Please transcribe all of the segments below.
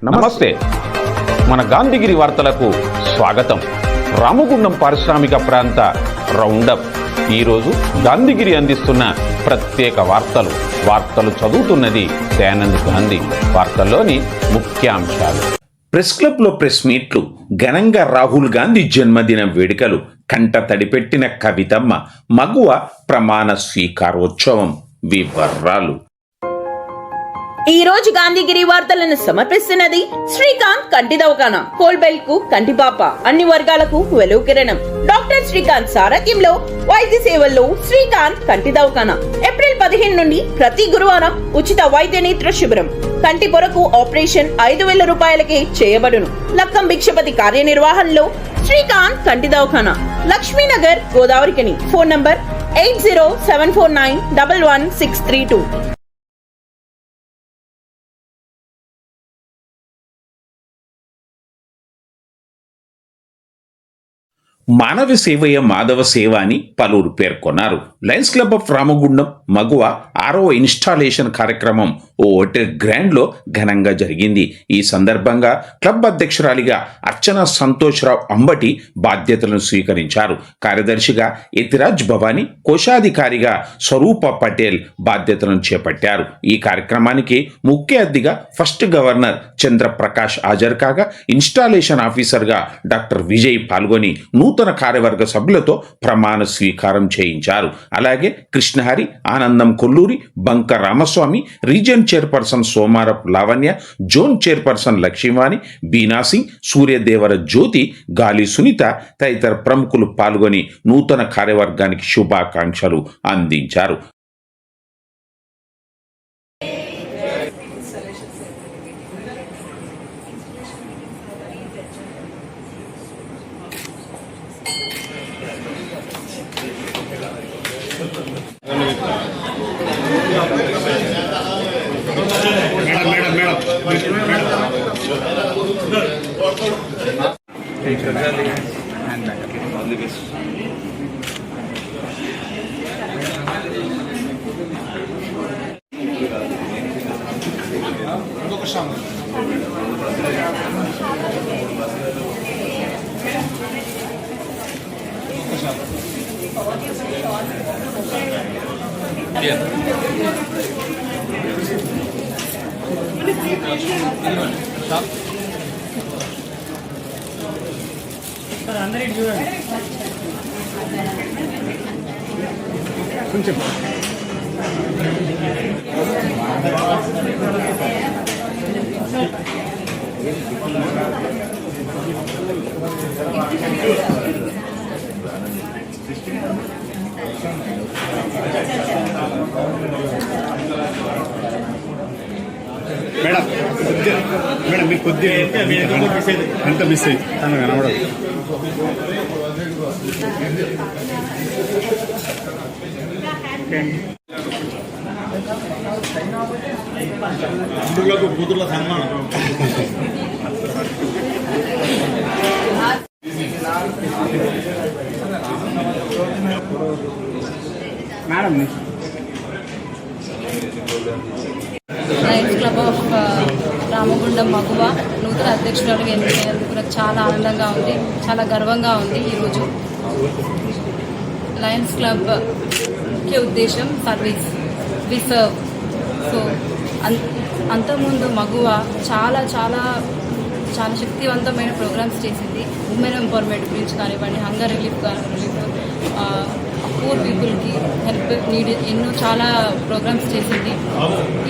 నమస్తే. మన గాంధీగిరి వార్తలకు స్వాగతం. రామగుండం పారిశ్రామిక ప్రాంత రౌండప్. ఈరోజు గాంధీగిరి అందిస్తున్న ప్రత్యేక వార్తలు చదువుతున్నది దయానంద్ గాంధీ. వార్తల్లోని ముఖ్యాంశాలు. ప్రెస్ క్లబ్లో ప్రెస్ మీట్లు, ఘనంగా రాహుల్ గాంధీ జన్మదిన వేడుకలు, కంట తడిపెట్టిన కవితమ్మ, మగువ ప్రమాణ స్వీకారోత్సవం. వివరాలు. ఈ రోజు గాంధీగిరి వార్తలను సమర్పిస్తున్నది శ్రీకాంత్ కంటి దవాఖానా. కోల్బెల్ట్ కు కంటిపాప, అన్ని వర్గాలకు వెలుగు కిరణం. డాక్టర్ శ్రీకాంత్ సారథ్యంలో వైద్య సేవల్లో శ్రీకాంత్ కంటి దవాఖానా. ఏప్రిల్ 15 నుండి ప్రతి గురువారం ఉచిత వైద్య నేత్ర శిబిరం. కంటి పొరకు ఆపరేషన్ 5,000 రూపాయలకే చేయబడును. లక్కం భిక్షపతి కార్యనిర్వహణలో శ్రీకాంత్ కంటి దవాఖానా, లక్ష్మీనగర్, గోదావరికని. Phone number 8074911632. మానవ సేవయ మాధవ సేవ అని పలువురు పేర్కొన్నారు. Lions Club of Ramagundam Maguva 6వ ఇన్స్టాలేషన్ కార్యక్రమం హోటల్ గ్రాండ్ లో ఘనంగా జరిగింది. ఈ సందర్భంగా క్లబ్ అధ్యక్షురాలిగా అర్చన సంతోష్రావు అంబటి బాధ్యతలను స్వీకరించారు. కార్యదర్శిగా యతిరాజ్ భవానీ, కోశాధికారిగా స్వరూప పటేల్ బాధ్యతలను చేపట్టారు. ఈ కార్యక్రమానికి ముఖ్య అతిథిగా ఫస్ట్ గవర్నర్ చంద్రప్రకాష్ హాజరు కాగా, ఇన్స్టాలేషన్ ఆఫీసర్గా డాక్టర్ విజయ్ పాల్గొని నూతన కార్యవర్గ సభ్యులతో ప్రమాణ స్వీకారం చేయించారు. అలాగే కృష్ణహరి, ఆనందం కొల్లూరి, బంక Ramaswamy, region chairperson Somarapu Lavanya, zone chairperson Lakshmivani, బీనాసింగ్, Suryadevara జ్యోతి, గాలి సునీత తదితర ప్రముఖులు పాల్గొని నూతన కార్యవర్గానికి శుభాకాంక్షలు అందించారు. అందరికి చూడండి కొంచెం. మేడం మేడం మీకు కొద్దిగా ఎంత మిస్ అయ్యి తను కనబడదు. అందులోకి కూతుర్ల సన్మానం. Madam Lions Club of Ramagundam Maguva నూతన అధ్యక్షురాలుగా ఎన్నికైనందుకు నాకు చాలా ఆనందంగా ఉంది, చాలా గర్వంగా ఉంది. ఈరోజు లయన్స్ క్లబ్ ముఖ్య ఉద్దేశం సర్వీస్, వి సర్వ్. సో అంతకుముందు మగువ చాలా చాలా చాలా శక్తివంతమైన ప్రోగ్రామ్స్ చేసింది. ఉమెన్ ఎంపవర్మెంట్ గురించి కానివ్వండి, హంగర్ రిలీఫ్ పూర్ పీపుల్కి హెల్ప్ నీడ్ ఎన్నో చాలా ప్రోగ్రామ్స్ చేసింది.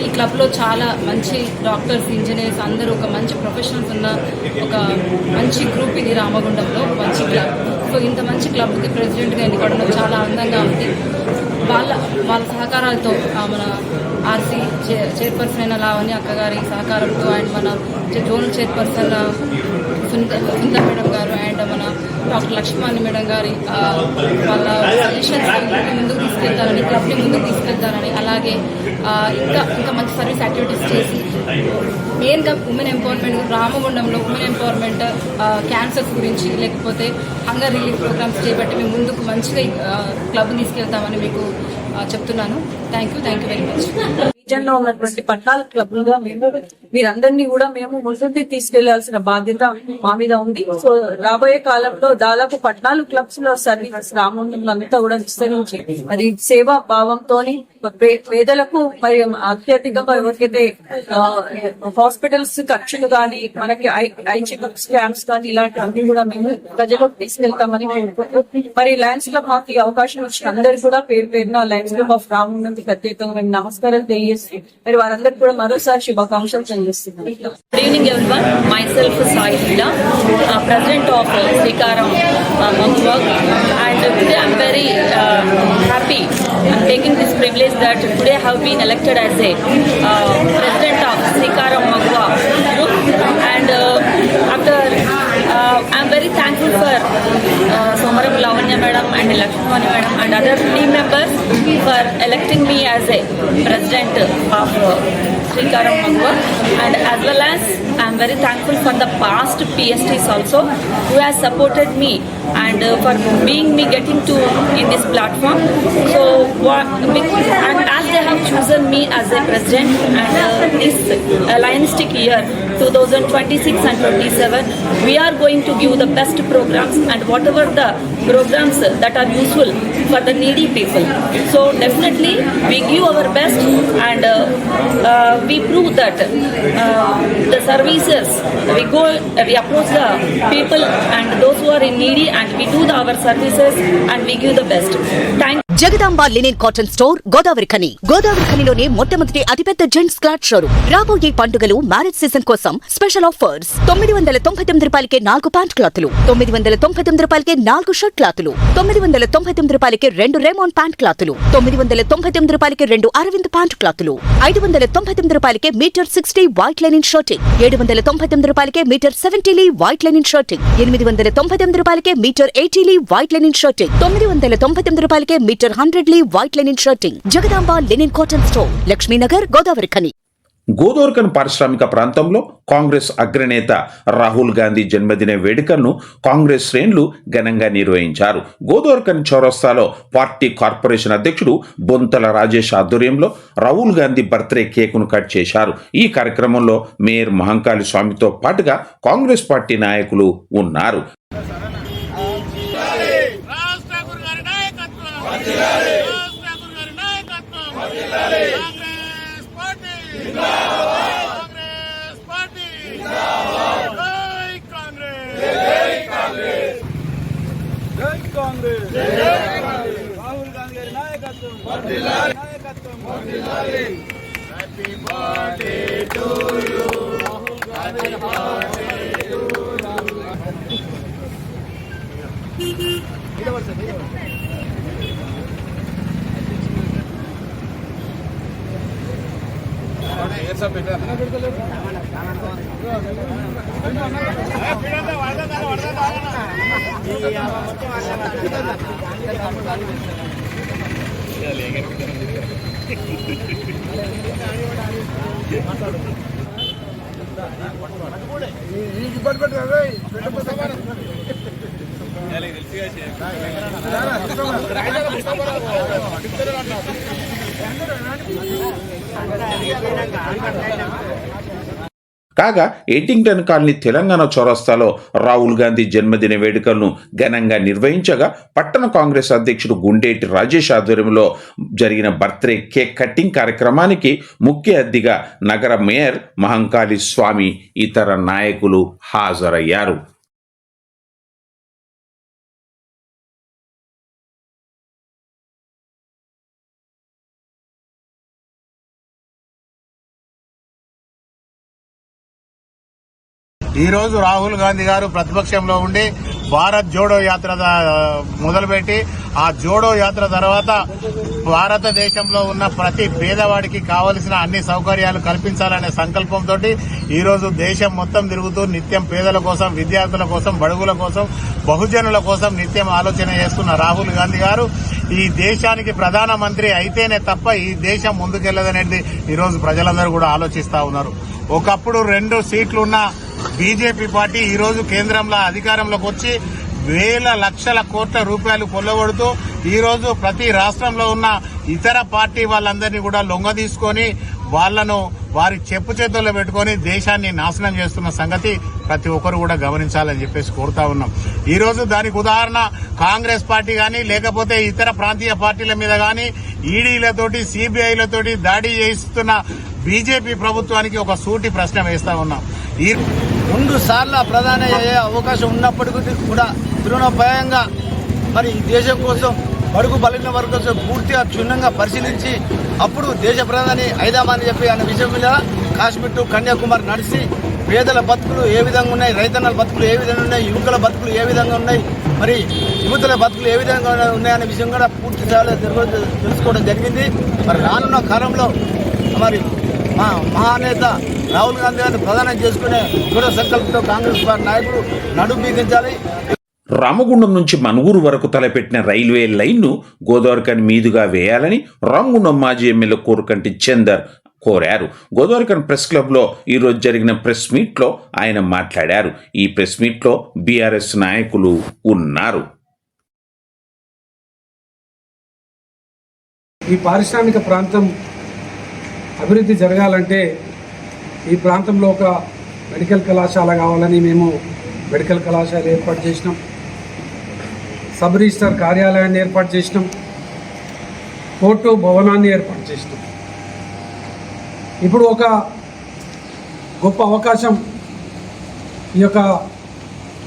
ఈ క్లబ్లో చాలా మంచి డాక్టర్స్, ఇంజనీర్స్ అందరూ ఒక మంచి ప్రొఫెషనల్స్ ఉన్న ఒక మంచి గ్రూప్ ఇది రామగుండంలో మంచి క్లబ్. సో ఇంత మంచి క్లబ్కి ప్రెసిడెంట్గా ఎన్నుకోవడం చాలా ఆనందంగా ఉంది. వాళ్ళ సహకారాలతో మన ఆర్సీ చైర్పర్సన్ అయిన లావణ్య అక్కగారి సహకారంతో అండ్ మన జోనల్ చైర్పర్సన్ సునీత మేడం గారు అండ్ మన డాక్టర్ లక్ష్మణ్ మేడం గారి వాళ్ళ సజెషన్స్ ముందుకు తీసుకెళ్తారని, క్లబ్ని ముందుకు తీసుకెళ్తారని, అలాగే ఇంకా మంచి సర్వీస్ యాక్టివిటీస్ చేసి మెయిన్గా ఉమెన్ ఎంపవర్మెంట్, రామగుండంలో ఉమెన్ ఎంపవర్మెంట్, క్యాన్సర్స్ గురించి లేకపోతే హంగర్ రిలీఫ్ ప్రోగ్రామ్స్ చేపట్టి మేము ముందుకు మంచిగా క్లబ్ని తీసుకెళ్తామని మీకు చెప్తున్నాను. Thank you very much. రీజన్లో ఉన్నటువంటి 14 క్లబ్లుగా మేము వీరందరినీ కూడా మేము ముందుకు తీసుకెళ్లాల్సిన బాధ్యత మా మీద ఉంది. సో రాబోయే కాలంలో దాదాపు 14 క్లబ్స్ లో సర్వీస్ రామగుండంలో అంతా కూడా విస్తరించి మరి సేవా భావంతోని పేదలకు మరి అత్యధికంగా ఎవరికైతే హాస్పిటల్స్ ఖర్చులు కానీ మనకి ఐ చెకప్ స్కామ్స్ కానీ ఇలాంటివన్నీ కూడా మేము ప్రజలకు తీసుకెళ్తామని మరి లయన్స్ క్లబ్ మాకు ఈ అవకాశం వచ్చిన అందరు కూడా పేరు పేరున లయన్స్ క్లబ్ ఆఫ్ రామగుండం ప్రత్యేకంగా మేము నమస్కారం తెలియజేసి మరి వారందరికీ కూడా మరోసారి శుభాకాంక్షలు తెలియజేస్తున్నాం. Good evening everyone, myself Sai Leela, President of Srikaram Magua, and today I am very happy. I am taking this privilege that today I have been elected as a President of Srikaram Magua group, and after I am very thankful for Somaram Lavanya madam and Lakshmani madam and other team members for electing me as a President of Srikaram Magua, and as well as I am very thankful for the past PSTs also who has supported me and for being me getting to in this platform. So and as they have chosen me as a president, and this allianistic year 2026 and 27 we are going to give the best programs and whatever the programs that are useful for the needy people. So definitely we give our best, and we prove that the services we approach the people and those who are in needy, and we do our services and we give the best. Thank Jagadamba linen cotton store గోదావరిఖనిలోనే మొట్టమొదటి అతిపెద్ద gents cloth showroom. రాబోయే పండుగలు marriage season కోసం special offers. 999 రూపాయలకే 4 pant క్లాతులు, 999 రూపాయలకే 4 shirt క్లాతులు, 999 రూపాయలకే 2 రేమాన్ pant క్లాతులు, 999 రూపాయలకే 2 అరవింద్ ప్యాంట్ క్లాతులు, 599 రూపాయలకే మీటర్ 60 వైట్ లెనిన్ షర్టింగ్, 799 రూపాయలకే metre 70 lea white linen shirting, 899 రూపాయలకే metre 80 lea white linen shirting, 999 రూపాయలకే metre 100 lea white linen shirting. Jagadamba linen cotton store, Lakshminagar, Godavarikhani. Godavarikhani పారిశ్రామిక ప్రాంతంలో కాంగ్రెస్ అగ్రనేత రాహుల్ గాంధీ జన్మదిన వేడుకలను కాంగ్రెస్ శ్రేణులు ఘనంగా నిర్వహించారు. గోదావరిఖని చౌరస్తాలో పార్టీ కార్పొరేషన్ అధ్యక్షుడు బొంతల రాజేష్ ఆధ్వర్యంలో రాహుల్ గాంధీ బర్త్డే కేకును కట్ చేశారు. ఈ కార్యక్రమంలో మేయర్ మహంకాళి స్వామితో పాటుగా కాంగ్రెస్ పార్టీ నాయకులు ఉన్నారు. రాహుల్ గాంధీ గారి నాయకత్వం, happy birthday to you Rahul Gandhi, కాగా ఎడిటింగ్టన్ కాలనీ తెలంగాణ చౌరస్తాలో రాహుల్ గాంధీ జన్మదిన వేడుకలను ఘనంగా నిర్వహించగా పట్టణ కాంగ్రెస్ అధ్యక్షుడు గుండేటి రాజేష్ ఆధ్వర్యంలో జరిగిన బర్త్డే కేక్ కట్టింగ్ కార్యక్రమానికి ముఖ్య అతిథిగా నగర మేయర్ మహంకాళి స్వామి ఇతర నాయకులు హాజరయ్యారు. ఈ రోజు రాహుల్ గాంధీ గారు ప్రతిపక్షంలో ఉండి భారత్ జోడో యాత్ర మొదలుపెట్టి ఆ జోడో యాత్ర తర్వాత భారతదేశంలో ఉన్న ప్రతి పేదవాడికి కావలసిన అన్ని సౌకర్యాలు కల్పించాలనే సంకల్పంతో ఈ రోజు దేశం మొత్తం తిరుగుతూ నిత్యం పేదల కోసం, విద్యార్థుల కోసం, బడుగుల కోసం, బహుజనుల కోసం నిత్యం ఆలోచన చేస్తున్న రాహుల్ గాంధీ గారు ఈ దేశానికి ప్రధానమంత్రి అయితేనే తప్ప ఈ దేశం ముందుకెళ్లదనేది ఈ రోజు ప్రజలందరూ కూడా ఆలోచిస్తా ఉన్నారు. ఒకప్పుడు 2 సీట్లున్న బీజేపీ పార్టీ ఈ రోజు కేంద్రంలో అధికారంలోకి వచ్చి వేల లక్షల కోట్ల రూపాయలు కొల్లగొడుతూ ఈ రోజు ప్రతి రాష్ట్రంలో ఉన్న ఇతర పార్టీ వాళ్ళందరినీ కూడా లొంగదీసుకొని వాళ్లను వారి చెప్పు చేతుల్లో పెట్టుకొని దేశాన్ని నాశనం చేస్తున్న సంగతి ప్రతి ఒక్కరు కూడా గమనించాలని చెప్పేసి కోరుతా ఉన్నాం. ఈ రోజు దానికి ఉదాహరణ కాంగ్రెస్ పార్టీ కానీ లేకపోతే ఇతర ప్రాంతీయ పార్టీల మీద కానీ ఈడీలతోటి సిబిఐలతోటి దాడి చేయిస్తున్న బీజేపీ ప్రభుత్వానికి ఒక సూటి ప్రశ్న వేస్తా ఉన్నాం. ఈ 2 సార్లు ప్రధాని అయ్యే అవకాశం ఉన్నప్పటికీ కూడా తృణోపాయంగా మరి ఈ దేశం కోసం బడుగు బలిన వర్గం పూర్తిగా క్షుణ్ణంగా పరిశీలించి అప్పుడు దేశ ప్రధాని అయిదామని చెప్పి అనే విషయం మీద కాశ్మీర్ టు కన్యాకుమారి నడిచి పేదల బతుకులు ఏ విధంగా ఉన్నాయి, రైతన్నల బతుకులు ఏ విధంగా ఉన్నాయి, యువకుల బతుకులు ఏ విధంగా ఉన్నాయి, మరి యువతుల బతుకులు ఏ విధంగా ఉన్నాయనే విషయం కూడా పూర్తి స్థాయిలో తెలుసుకోవడం జరిగింది. మరి రానున్న కాలంలో మరి మా మహానేత రాహుల్ గాంధీ గారిని ప్రధానం చేసుకునే దృఢ సంకల్పంతో కాంగ్రెస్ పార్టీ నాయకులు నడుం బిగించాలి. రామగుండం నుంచి మనుగూరు వరకు తలపెట్టిన రైల్వే లైన్ను గోదావరిఖని మీదుగా వేయాలని రామగుండం మాజీ ఎమ్మెల్యే కోరుకంటి చందర్ కోరారు. గోదావరిఖని ప్రెస్ క్లబ్లో ఈరోజు జరిగిన ప్రెస్ మీట్లో ఆయన మాట్లాడారు. ఈ ప్రెస్ మీట్లో బీఆర్ఎస్ నాయకులు ఉన్నారు. ఈ పారిశ్రామిక ప్రాంతం అభివృద్ధి జరగాలంటే ఈ ప్రాంతంలో ఒక మెడికల్ కళాశాల కావాలని మేము మెడికల్ కళాశాల ఏర్పాటు చేసినాం. సబ్ రిజిస్టర్ కార్యాలయాన్ని ఏర్పాటు చేసినాం. కోర్టు భవనాన్ని ఏర్పాటు చేసినాం. ఇప్పుడు ఒక గొప్ప అవకాశం ఈ యొక్క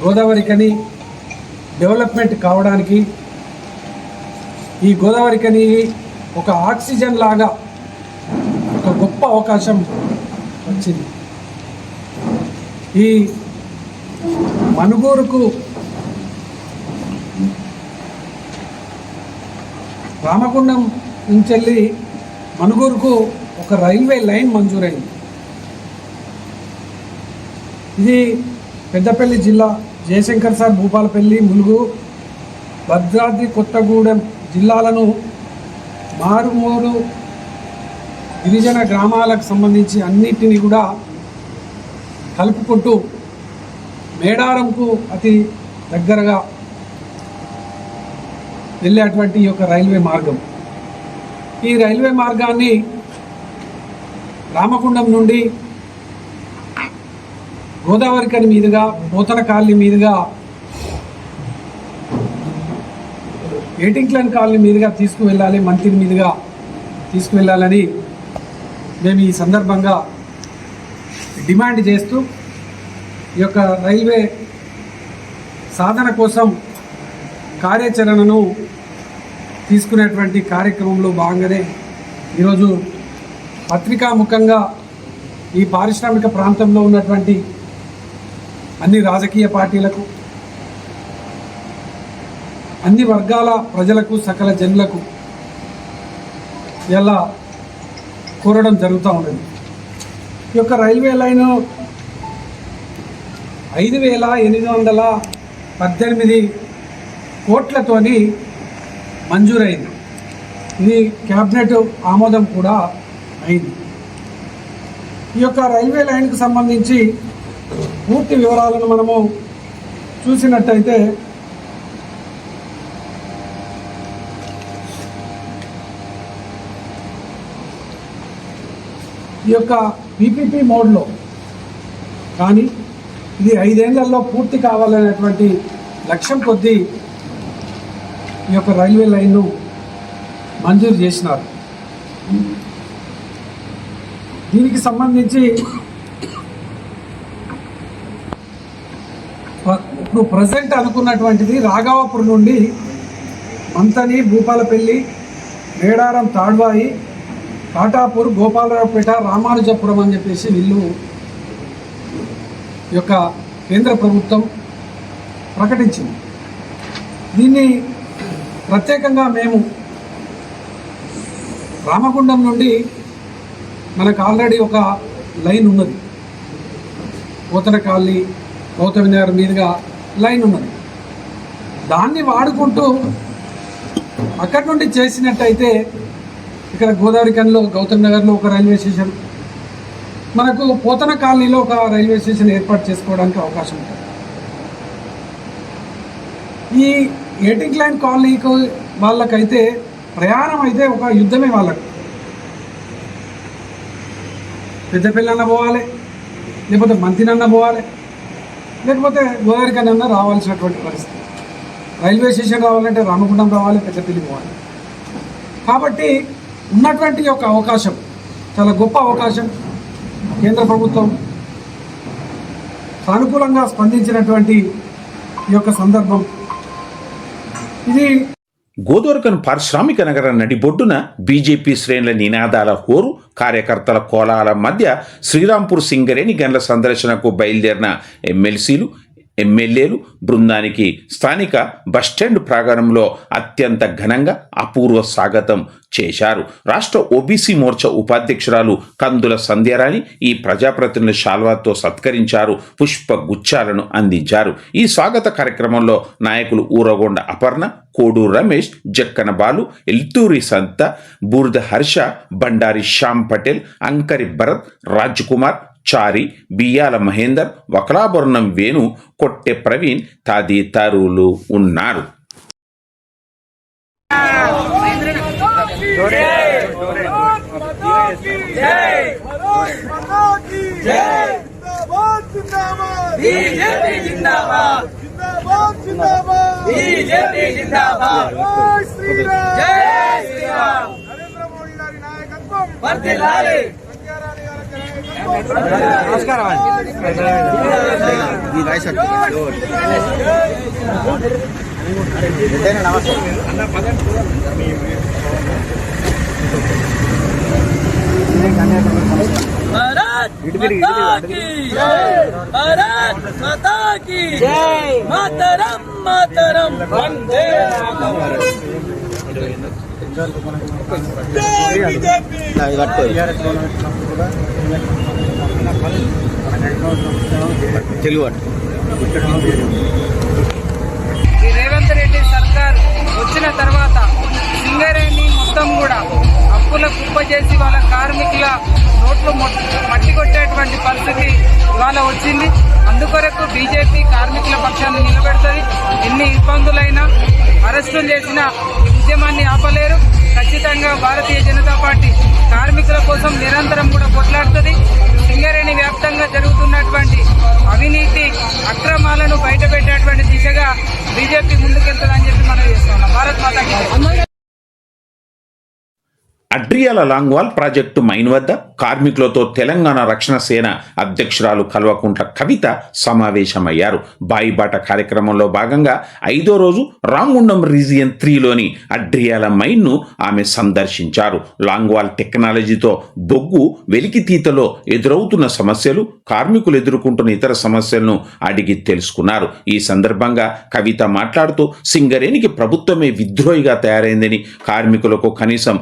గోదావరిఖని డెవలప్మెంట్ కావడానికి, ఈ గోదావరిఖని ఒక ఆక్సిజన్ లాగా ఒక గొప్ప అవకాశం వచ్చింది. ఈ మనుగూరుకు రామగుండం నుంచి వెళ్ళి మనుగూరుకు ఒక రైల్వే లైన్ మంజూరైంది. ఇది పెద్దపల్లి జిల్లా జయశంకర్ సార్ భూపాలపల్లి, ములుగు, భద్రాద్రి కొత్తగూడెం జిల్లాలను మారుమూరు గిరిజన గ్రామాలకు సంబంధించి అన్నిటినీ కూడా కలుపుకుంటూ మేడారంకు అతి దగ్గరగా వెళ్ళేటువంటి ఈ యొక్క రైల్వే మార్గం. ఈ రైల్వే మార్గాన్ని రామగుండం నుండి గోదావరిఖని మీదుగా, పోతన కాలనీ మీదుగా, ఏటింగ్లన్ కాలనీ మీదుగా తీసుకువెళ్ళాలి, మంతిని మీదుగా తీసుకువెళ్ళాలని మేము ఈ సందర్భంగా డిమాండ్ చేస్తూ ఈ యొక్క రైల్వే సాధన కోసం కార్యాచరణను తీసుకునేటువంటి కార్యక్రమంలో భాగంగానే ఈరోజు పత్రికాముఖంగా ఈ పారిశ్రామిక ప్రాంతంలో ఉన్నటువంటి అన్ని రాజకీయ పార్టీలకు, అన్ని వర్గాల ప్రజలకు, సకల జనులకు ఇలా కోరడం జరుగుతూ ఉన్నది. ఈ యొక్క రైల్వే లైను 5,818 కోట్లతోని మంజూరైంది. ఇది క్యాబినెట్ ఆమోదం కూడా అయింది. ఈ యొక్క రైల్వే లైన్కు సంబంధించి పూర్తి వివరాలను మనము చూసినట్టయితే ఈ యొక్క పీపీపీ మోడ్లో కానీ ఇది 5 ఏళ్లలో పూర్తి కావాలనేటువంటి లక్ష్యం కొద్దీ ఈ యొక్క రైల్వే లైన్ను మంజూరు చేసినారు. దీనికి సంబంధించి ఇప్పుడు ప్రజెంట్ అనుకున్నటువంటిది రాఘవాపురం నుండి మంతని, భూపాలపల్లి, మేడారం, తాడ్వాయి, కాటాపూర్, గోపాలరావుపేట, రామానుజపురం అని చెప్పేసి వీళ్ళు యొక్క కేంద్ర ప్రభుత్వం ప్రకటించింది. దీన్ని ప్రత్యేకంగా మేము రామగుండం నుండి మనకు ఆల్రెడీ ఒక లైన్ ఉన్నది, పోతన కాలనీ, గౌతమినగర్ మీదుగా లైన్ ఉన్నది. దాన్ని వాడుకుంటూ అక్కడి నుండి చేసినట్టయితే ఇక్కడ గోదావరిఖనిలో గౌతమినగర్లో ఒక రైల్వే స్టేషన్, మనకు పోతన కాలనీలో ఒక రైల్వే స్టేషన్ ఏర్పాటు చేసుకోవడానికి అవకాశం ఉంటుంది. ఈ ఏటింగ్ లైన్ కాలనీకు వాళ్ళకైతే ప్రయాణం అయితే ఒక యుద్ధమే వాళ్ళకు. పెద్దపల్లి పోవాలి, లేకపోతే మంతినన్నా పోవాలి, లేకపోతే గోదావరికన్నా రావాల్సినటువంటి పరిస్థితి. రైల్వే స్టేషన్ రావాలంటే రామగుండం రావాలి, పెద్దపల్లి పోవాలి. కాబట్టి ఉన్నటువంటి ఒక అవకాశం చాలా గొప్ప అవకాశం. కేంద్ర ప్రభుత్వం సానుకూలంగా స్పందించినటువంటి ఈ యొక్క సందర్భం ఇది. గోదోర్కన్ పారిశ్రామిక నగర నడిబొడ్డున బీజేపీ శ్రేణుల నినాదాల హోరు, కార్యకర్తల కోలాల మధ్య శ్రీరాంపూర్ సింగరేణి గన్ల సందర్శనకు బయలుదేరిన ఎమ్మెల్సీలు, ఎమ్మెల్యేలు బృందానికి స్థానిక బస్టాండ్ ప్రాంగణంలో అత్యంత ఘనంగా అపూర్వ స్వాగతం చేశారు. రాష్ట్ర ఓబీసీ మోర్చా ఉపాధ్యక్షురాలు కందుల సంధ్యారాణి ఈ ప్రజాప్రతినిధుల శాల్వాతో సత్కరించారు, పుష్ప గుచ్చాలను అందించారు. ఈ స్వాగత కార్యక్రమంలో నాయకులు ఊరగొండ అపర్ణ, కోడూరు రమేష్, జక్కన బాలు, ఎల్తూరి సంత, బూర్ద హర్ష, బండారి శ్యామ్ పటేల్, అంకరి భరత్, రాజ్ కుమార్, చారి, బియ్యాల మహేందర్, వకలాభరణం వేణు, కొట్టె ప్రవీణ్ తదితరులు ఉన్నారు. నమస్కారం మాతరం మాతరం వందే ఈ రేవంత్ రెడ్డి సర్కార్ వచ్చిన తర్వాత సింగరేణి మొత్తం కూడా అప్పుల కుప్ప చేసి వాళ్ళ కార్మికుల నోట్లు మట్టి కొట్టేటువంటి పరిస్థితి ఇవాళ వచ్చింది. అందుకొరకు బీజేపీ కార్మికుల పక్షాన్ని నిలబెడుతుంది. ఎన్ని ఇబ్బందులైనా అరెస్టులు చేసినా ఈ ఉద్యమాన్ని ఆపలేరు. ఖచ్చితంగా భారతీయ జనతా పార్టీ కార్మికుల కోసం నిరంతరం కూడా కొట్లాడుతుంది. సింగరేణి వ్యాప్తంగా జరుగుతున్నటువంటి అవినీతి అక్రమాలను బయటపెట్టేటువంటి దిశగా బీజేపీ ముందుకెళ్తుందని చెప్పి మనం చేస్తున్నాం. భారత్ మాతాకి అడ్రియాల లాంగ్వాల్ ప్రాజెక్టు మైన్ వద్ద కార్మికులతో తెలంగాణ రక్షణ సేన అధ్యక్షురాలు కల్వకుంట్ల కవిత సమావేశమయ్యారు. బాయిబాట కార్యక్రమంలో భాగంగా 5వ రోజు రామగుండం రీజియన్ 3లోని అడ్రియాల మైన్ను ఆమె సందర్శించారు. లాంగ్వాల్ టెక్నాలజీతో బొగ్గు వెలికితీతలో ఎదురవుతున్న సమస్యలు, కార్మికులు ఎదుర్కొంటున్న ఇతర సమస్యలను అడిగి తెలుసుకున్నారు. ఈ సందర్భంగా కవిత మాట్లాడుతూ సింగరేణికి ప్రభుత్వమే విద్రోహిగా తయారైందని, కార్మికులకు కనీసం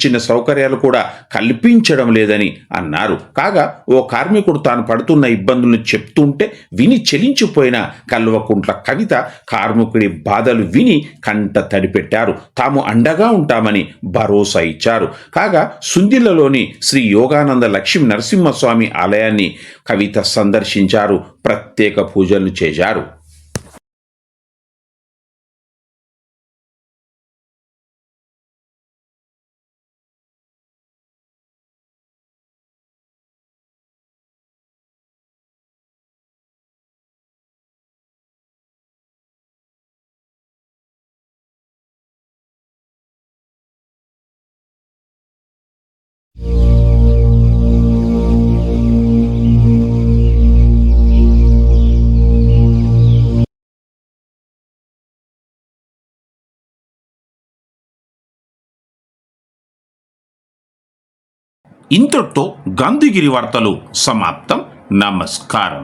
చిన్న సౌకర్యాలు కూడా కల్పించడం లేదని అన్నారు. కాగా ఓ కార్మికుడు తాను పడుతున్న ఇబ్బందులను చెప్తుంటే విని చెలించిపోయిన కల్వకుంట్ల కవిత కార్మికుడి బాధలు విని కంట తడిపెట్టారు. తాము అండగా ఉంటామని భరోసా ఇచ్చారు. కాగా సుందిల్లలోని శ్రీ యోగానంద లక్ష్మీ నరసింహస్వామి ఆలయాన్ని కవిత సందర్శించారు, ప్రత్యేక పూజలు చేశారు. ఇంతటితో గాంధీగిరి వార్తలు సమాప్తం. నమస్కారం.